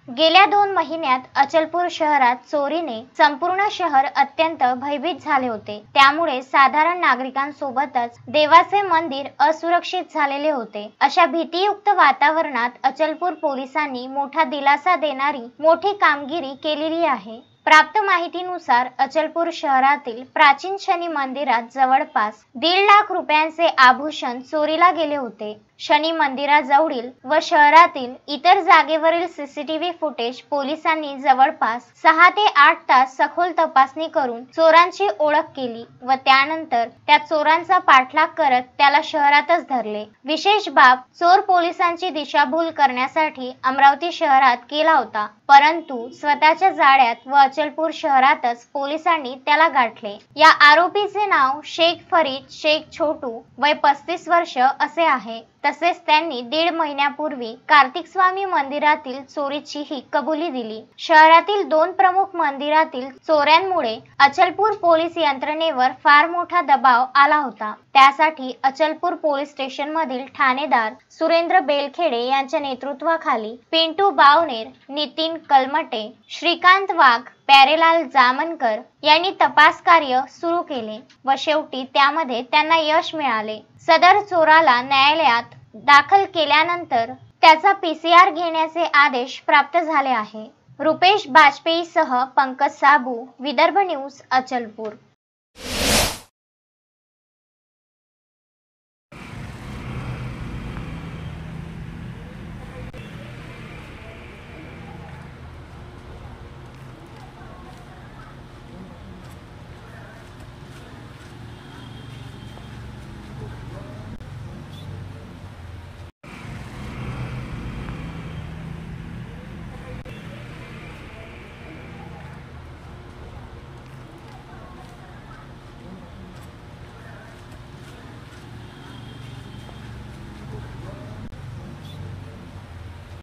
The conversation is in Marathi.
गेल्या 2 महिन्यात अचलपूर शहरात चोरीने संपूर्ण शहर अत्यंत भयभीत झाले होते। त्यामुळे साधारण नागरिकांसोबतच देवाचे मंदिर असुरक्षित झालेले होते। अशा भीतीयुक्त वातावरणात अचलपूर पोलिसांनी मोठा दिलासा देणारी मोठी कामगिरी केलेली आहे। प्राप्त माहितीनुसार अचलपूर शहरातील प्राचीन शनी मंदिरात जवळपास 1.5 लाख रुपयांचे आभूषण चोरीला गेले होते। शनी मंदिराजवळील व शहरातील इतर जागेवरील सीसीटीव्ही फुटेज पोलिसांनी जवळपास 6 ते 8 तास सखोल तपासणी करून चोरांची ओळख केली व त्यानंतर त्या चोरांचा पाठलाग करत त्याला शहरातच धरले। विशेष बाब, चोर पोलिसांची दिशाभूल करण्यासाठी अमरावती शहरात केला होता, परंतु स्वतःच्या जाळ्यात व अचलपूर शहरातच पोलिसांनी त्याला गाठले। या आरोपीचे नाव शेख फरीद शेख छोटू, वय 35 वर्ष असे आहे। तसेच त्यांनी 1.5 महिन्यापूर्वी कार्तिक स्वामी मंदिरातील चोरीचीही कबुली दिली। शहरातील 2 प्रमुख मंदिरातील चोऱ्यांमुळे अचलपूर पोलीस यंत्रणेवर फार मोठा दबाव आला होता। त्यासाठी अचलपूर पोलीस स्टेशन मधील ठाणेदार सुरेंद्र बेलखेडे यांच्या नेतृत्वाखाली पिंटू बावनेर, नितीन कलमटे, श्रीकांत वाघ, प्यारेलाल जामनकर यांनी तपास कार्य सुरू केले व शेवटी त्यामध्ये त्यांना यश मिळाले। सदर चोराला न्यायालयात दाखल केल्यानंतर त्याचा PCR घेण्याचे आदेश प्राप्त झाले आहे। रुपेश बाजपेयीसह पंकज साबू, विदर्भ न्यूज, अचलपूर।